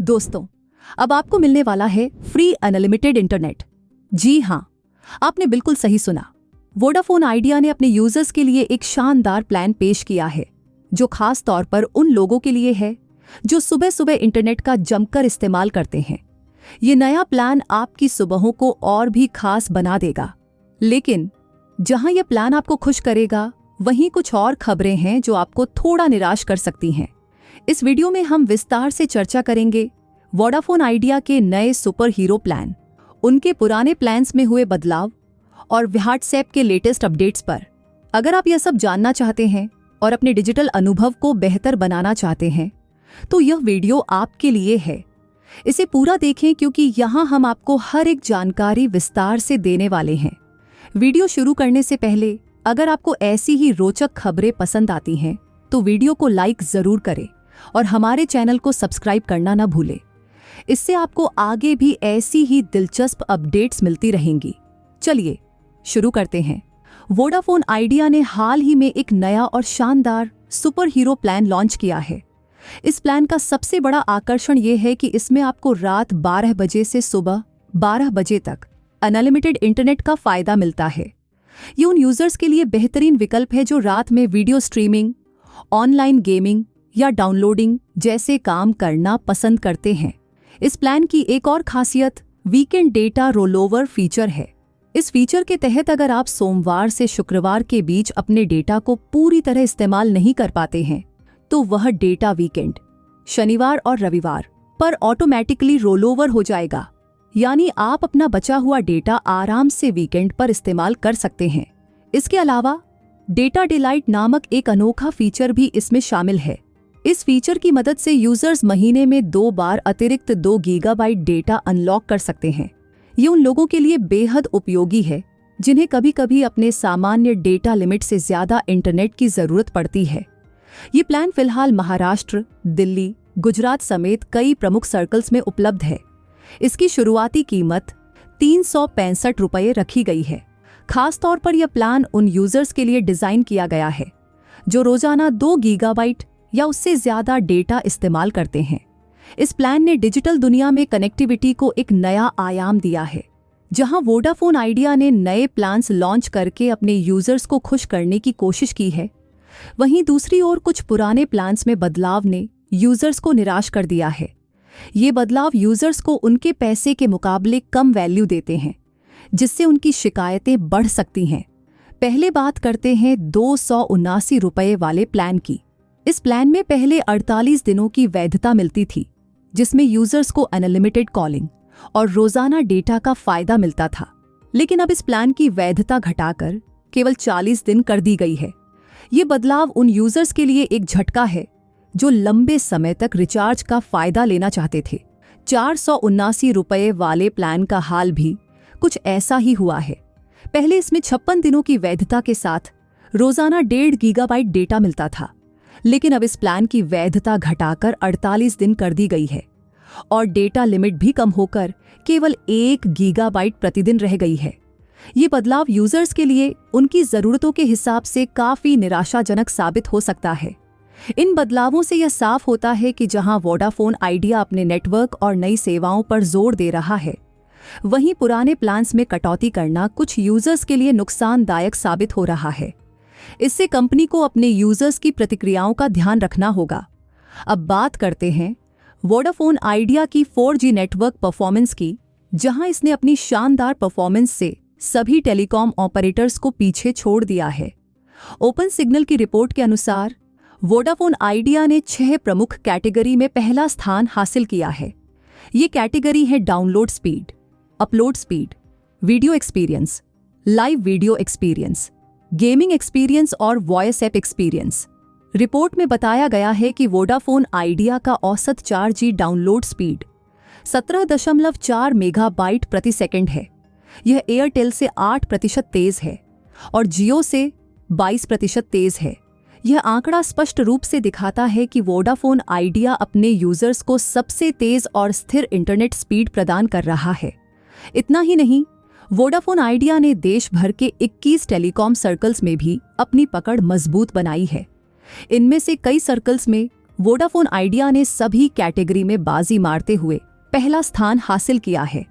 दोस्तों, अब आपको मिलने वाला है फ्री अनलिमिटेड इंटरनेट। जी हाँ, आपने बिल्कुल सही सुना। वोडाफोन आइडिया ने अपने यूजर्स के लिए एक शानदार प्लान पेश किया है, जो खास तौर पर उन लोगों के लिए है जो सुबह सुबह इंटरनेट का जमकर इस्तेमाल करते हैं। ये नया प्लान आपकी सुबहों को और भी खास बना देगा। लेकिन जहां यह प्लान आपको खुश करेगा, वहीं कुछ और खबरें हैं जो आपको थोड़ा निराश कर सकती हैं। इस वीडियो में हम विस्तार से चर्चा करेंगे वोडाफोन आइडिया के नए सुपर हीरो प्लान, उनके पुराने प्लान्स में हुए बदलाव और व्हाट्सएप के लेटेस्ट अपडेट्स पर। अगर आप यह सब जानना चाहते हैं और अपने डिजिटल अनुभव को बेहतर बनाना चाहते हैं, तो यह वीडियो आपके लिए है। इसे पूरा देखें क्योंकि यहाँ हम आपको हर एक जानकारी विस्तार से देने वाले हैं। वीडियो शुरू करने से पहले अगर आपको ऐसी ही रोचक खबरें पसंद आती हैं, तो वीडियो को लाइक जरूर करें और हमारे चैनल को सब्सक्राइब करना न भूलें। इससे आपको आगे भी ऐसी ही दिलचस्प अपडेट्स मिलती रहेंगी। चलिए शुरू करते हैं। वोडाफोन आइडिया ने हाल ही में एक नया और शानदार सुपर हीरो प्लान लॉन्च किया है। इस प्लान का सबसे बड़ा आकर्षण ये है कि इसमें आपको रात 12 बजे से सुबह 12 बजे तक अनलिमिटेड इंटरनेट का फायदा मिलता है। ये उन यूजर्स के लिए बेहतरीन विकल्प है जो रात में वीडियो स्ट्रीमिंग, ऑनलाइन गेमिंग या डाउनलोडिंग जैसे काम करना पसंद करते हैं। इस प्लान की एक और खासियत वीकेंड डेटा रोलओवर फीचर है। इस फीचर के तहत अगर आप सोमवार से शुक्रवार के बीच अपने डेटा को पूरी तरह इस्तेमाल नहीं कर पाते हैं, तो वह डेटा वीकेंड, शनिवार और रविवार पर ऑटोमेटिकली रोलओवर हो जाएगा। यानी आप अपना बचा हुआ डेटा आराम से वीकेंड पर इस्तेमाल कर सकते हैं। इसके अलावा डेटा डिलाइट नामक एक अनोखा फीचर भी इसमें शामिल है। इस फीचर की मदद से यूजर्स महीने में 2 बार अतिरिक्त 2 गीगाबाइट डेटा अनलॉक कर सकते हैं। ये उन लोगों के लिए बेहद उपयोगी है जिन्हें कभी कभी अपने सामान्य डेटा लिमिट से ज्यादा इंटरनेट की जरूरत पड़ती है। ये प्लान फिलहाल महाराष्ट्र, दिल्ली, गुजरात समेत कई प्रमुख सर्कल्स में उपलब्ध है। इसकी शुरुआती कीमत 365 रुपये रखी गई है। खास तौर पर यह प्लान उन यूजर्स के लिए डिजाइन किया गया है जो रोजाना 2 गीगाबाइट या उससे ज्यादा डेटा इस्तेमाल करते हैं। इस प्लान ने डिजिटल दुनिया में कनेक्टिविटी को एक नया आयाम दिया है। जहां वोडाफोन आइडिया ने नए प्लान्स लॉन्च करके अपने यूजर्स को खुश करने की कोशिश की है, वहीं दूसरी ओर कुछ पुराने प्लान्स में बदलाव ने यूजर्स को निराश कर दिया है। ये बदलाव यूजर्स को उनके पैसे के मुकाबले कम वैल्यू देते हैं, जिससे उनकी शिकायतें बढ़ सकती हैं। पहले बात करते हैं 279 रुपये वाले प्लान की। इस प्लान में पहले 48 दिनों की वैधता मिलती थी, जिसमें यूजर्स को अनलिमिटेड कॉलिंग और रोजाना डेटा का फायदा मिलता था। लेकिन अब इस प्लान की वैधता घटाकर केवल 40 दिन कर दी गई है। ये बदलाव उन यूजर्स के लिए एक झटका है जो लंबे समय तक रिचार्ज का फायदा लेना चाहते थे। 479 रुपये वाले प्लान का हाल भी कुछ ऐसा ही हुआ है। पहले इसमें 56 दिनों की वैधता के साथ रोजाना 1.5 गीगाबाइट डेटा मिलता था, लेकिन अब इस प्लान की वैधता घटाकर 48 दिन कर दी गई है और डेटा लिमिट भी कम होकर केवल 1 गीगाबाइट प्रतिदिन रह गई है। ये बदलाव यूजर्स के लिए उनकी जरूरतों के हिसाब से काफी निराशाजनक साबित हो सकता है। इन बदलावों से यह साफ होता है कि जहां वोडाफोन आइडिया अपने नेटवर्क और नई सेवाओं पर जोर दे रहा है, वहीं पुराने प्लान्स में कटौती करना कुछ यूजर्स के लिए नुकसानदायक साबित हो रहा है। इससे कंपनी को अपने यूजर्स की प्रतिक्रियाओं का ध्यान रखना होगा। अब बात करते हैं वोडाफोन आइडिया की 4G नेटवर्क परफॉर्मेंस की, जहां इसने अपनी शानदार परफॉर्मेंस से सभी टेलीकॉम ऑपरेटर्स को पीछे छोड़ दिया है। ओपन सिग्नल की रिपोर्ट के अनुसार वोडाफोन आइडिया ने 6 प्रमुख कैटेगरी में पहला स्थान हासिल किया है। ये कैटेगरी है download speed, upload speed, video experience, live video experience, gaming experience और वॉइस ऐप एक्सपीरियंस। रिपोर्ट में बताया गया है कि वोडाफोन आइडिया का औसत 4G डाउनलोड स्पीड 17.4 मेगाबाइट प्रति सेकंड है। यह एयरटेल से 8% तेज है और जियो से 22% तेज है। यह आंकड़ा स्पष्ट रूप से दिखाता है कि वोडाफोन आइडिया अपने यूजर्स को सबसे तेज और स्थिर इंटरनेट स्पीड प्रदान कर रहा है। इतना ही नहीं, वोडाफोन आइडिया ने देश भर के 21 टेलीकॉम सर्कल्स में भी अपनी पकड़ मजबूत बनाई है। इनमें से कई सर्कल्स में वोडाफोन आइडिया ने सभी कैटेगरी में बाजी मारते हुए पहला स्थान हासिल किया है।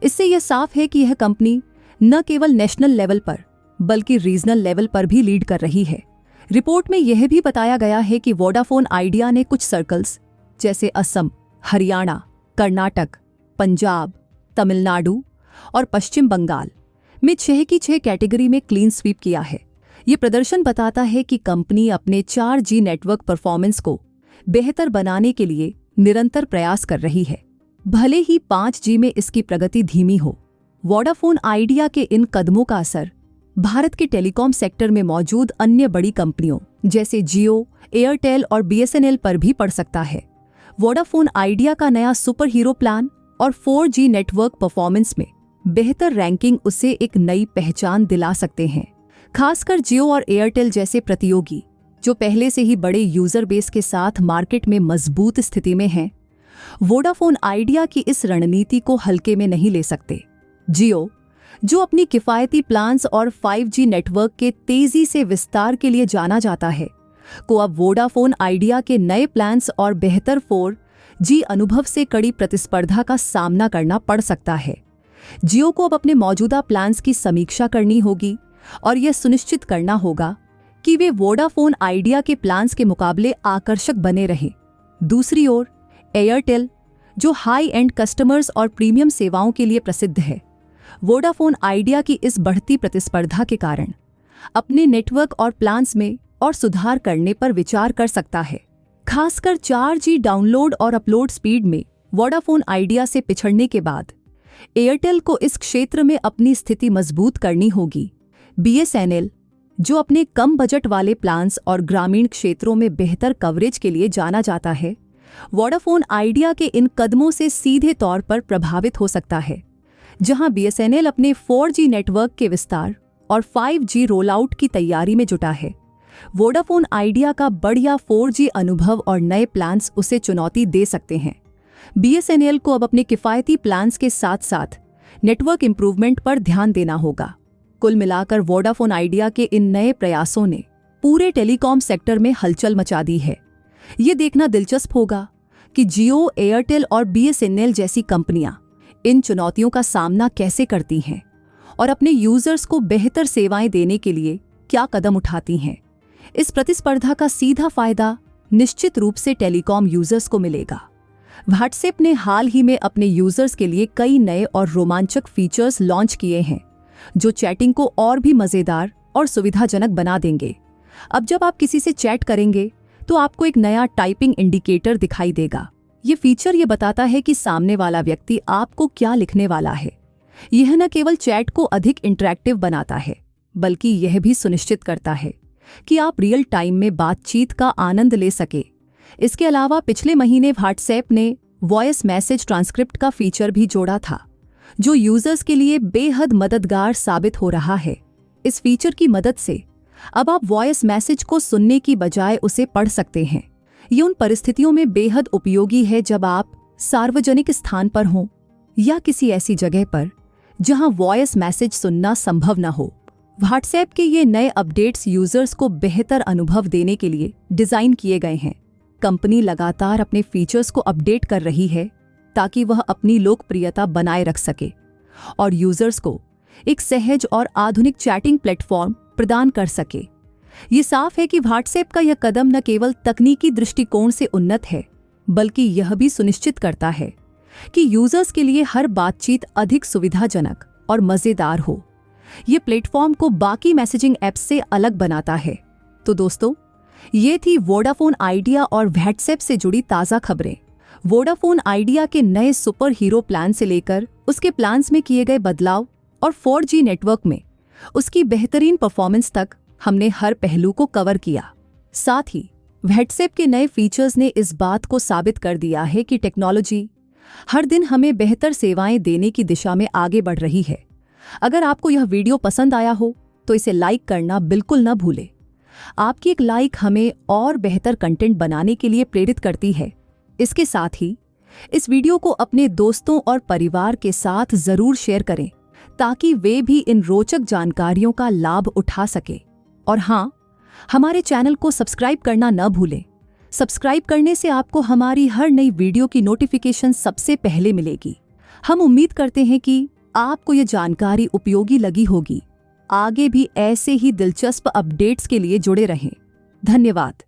इससे यह साफ है कि यह कंपनी न केवल नेशनल लेवल पर बल्कि रीजनल लेवल पर भी लीड कर रही है। रिपोर्ट में यह भी बताया गया है कि वोडाफोन आइडिया ने कुछ सर्कल्स जैसे असम, हरियाणा, कर्नाटक, पंजाब, तमिलनाडु और पश्चिम बंगाल में 6 की 6 कैटेगरी में क्लीन स्वीप किया है। ये प्रदर्शन बताता है कि कंपनी अपने 4G नेटवर्क परफॉर्मेंस को बेहतर बनाने के लिए निरंतर प्रयास कर रही है, भले ही 5G में इसकी प्रगति धीमी हो। वोडाफोन आइडिया के इन कदमों का असर भारत के टेलीकॉम सेक्टर में मौजूद अन्य बड़ी कंपनियों जैसे जियो, एयरटेल और BSNL पर भी पड़ सकता है। वोडाफोन आइडिया का नया सुपर हीरो प्लान और 4G नेटवर्क परफॉर्मेंस में बेहतर रैंकिंग उसे एक नई पहचान दिला सकते हैं। खासकर जियो और एयरटेल जैसे प्रतियोगी जो पहले से ही बड़े यूजर बेस के साथ मार्केट में मजबूत स्थिति में हैं, वोडाफोन आइडिया की इस रणनीति को हल्के में नहीं ले सकते। जियो, जो अपनी किफायती प्लान्स और 5G नेटवर्क के तेजी से विस्तार के लिए जाना जाता है, को अब वोडाफोन आइडिया के नए प्लान्स और बेहतर 4G अनुभव से कड़ी प्रतिस्पर्धा का सामना करना पड़ सकता है। जियो को अब अपने मौजूदा प्लान्स की समीक्षा करनी होगी और यह सुनिश्चित करना होगा कि वे वोडाफोन आइडिया के प्लान्स के मुकाबले आकर्षक बने रहें। दूसरी ओर एयरटेल, जो हाई एंड कस्टमर्स और प्रीमियम सेवाओं के लिए प्रसिद्ध है, वोडाफोन आइडिया की इस बढ़ती प्रतिस्पर्धा के कारण अपने नेटवर्क और प्लान्स में और सुधार करने पर विचार कर सकता है। खासकर 4G डाउनलोड और अपलोड स्पीड में वोडाफोन आइडिया से पिछड़ने के बाद एयरटेल को इस क्षेत्र में अपनी स्थिति मजबूत करनी होगी। BSNL, जो अपने कम बजट वाले प्लान्स और ग्रामीण क्षेत्रों में बेहतर कवरेज के लिए जाना जाता है, वोडाफोन आइडिया के इन कदमों से सीधे तौर पर प्रभावित हो सकता है। जहां BSNL अपने 4G नेटवर्क के विस्तार और 5G रोलआउट की तैयारी में जुटा है, वोडाफोन आइडिया का बढ़िया 4G अनुभव और नए प्लान्स उसे चुनौती दे सकते हैं। BSNL को अब अपने किफायती प्लान्स के साथ साथ नेटवर्क इंप्रूवमेंट पर ध्यान देना होगा। कुल मिलाकर वोडाफोन आइडिया के इन नए प्रयासों ने पूरे टेलीकॉम सेक्टर में हलचल मचा दी है। ये देखना दिलचस्प होगा कि जियो, एयरटेल और BSNL जैसी कंपनियां इन चुनौतियों का सामना कैसे करती हैं और अपने यूजर्स को बेहतर सेवाएं देने के लिए क्या कदम उठाती हैं। इस प्रतिस्पर्धा का सीधा फायदा निश्चित रूप से टेलीकॉम यूजर्स को मिलेगा। व्हाट्सएप ने हाल ही में अपने यूजर्स के लिए कई नए और रोमांचक फीचर्स लॉन्च किए हैं जो चैटिंग को और भी मजेदार और सुविधाजनक बना देंगे। अब जब आप किसी से चैट करेंगे तो आपको एक नया टाइपिंग इंडिकेटर दिखाई देगा। ये फीचर ये बताता है कि सामने वाला व्यक्ति आपको क्या लिखने वाला है। यह न केवल चैट को अधिक इंटरैक्टिव बनाता है, बल्कि यह भी सुनिश्चित करता है कि आप रियल टाइम में बातचीत का आनंद ले सके। इसके अलावा पिछले महीने व्हाट्सएप ने वॉइस मैसेज ट्रांसक्रिप्ट का फीचर भी जोड़ा था, जो यूजर्स के लिए बेहद मददगार साबित हो रहा है। इस फीचर की मदद से अब आप वॉइस मैसेज को सुनने की बजाय उसे पढ़ सकते हैं। ये उन परिस्थितियों में बेहद उपयोगी है जब आप सार्वजनिक स्थान पर हों या किसी ऐसी जगह पर जहां वॉइस मैसेज सुनना संभव न हो। व्हाट्सएप के ये नए अपडेट्स यूजर्स को बेहतर अनुभव देने के लिए डिजाइन किए गए हैं। कंपनी लगातार अपने फीचर्स को अपडेट कर रही है ताकि वह अपनी लोकप्रियता बनाए रख सके और यूजर्स को एक सहज और आधुनिक चैटिंग प्लेटफॉर्म प्रदान कर सके। ये साफ है कि व्हाट्सएप का यह कदम न केवल तकनीकी दृष्टिकोण से उन्नत है, बल्कि यह भी सुनिश्चित करता है कि यूजर्स के लिए हर बातचीत अधिक सुविधाजनक और मजेदार हो। ये प्लेटफॉर्म को बाकी मैसेजिंग ऐप्स से अलग बनाता है। तो दोस्तों, ये थी वोडाफोन आइडिया और व्हाट्सएप से जुड़ी ताज़ा खबरें। वोडाफोन आइडिया के नए सुपर हीरो प्लान से लेकर उसके प्लान्स में किए गए बदलाव और 4G नेटवर्क में उसकी बेहतरीन परफॉर्मेंस तक हमने हर पहलू को कवर किया। साथ ही व्हाट्सएप के नए फीचर्स ने इस बात को साबित कर दिया है कि टेक्नोलॉजी हर दिन हमें बेहतर सेवाएं देने की दिशा में आगे बढ़ रही है। अगर आपको यह वीडियो पसंद आया हो तो इसे लाइक करना बिल्कुल न भूलें। आपकी एक लाइक हमें और बेहतर कंटेंट बनाने के लिए प्रेरित करती है। इसके साथ ही इस वीडियो को अपने दोस्तों और परिवार के साथ जरूर शेयर करें ताकि वे भी इन रोचक जानकारियों का लाभ उठा सके। और हाँ, हमारे चैनल को सब्सक्राइब करना न भूलें सब्सक्राइब करने से आपको हमारी हर नई वीडियो की नोटिफिकेशन सबसे पहले मिलेगी। हम उम्मीद करते हैं कि आपको ये जानकारी उपयोगी लगी होगी। आगे भी ऐसे ही दिलचस्प अपडेट्स के लिए जुड़े रहें। धन्यवाद।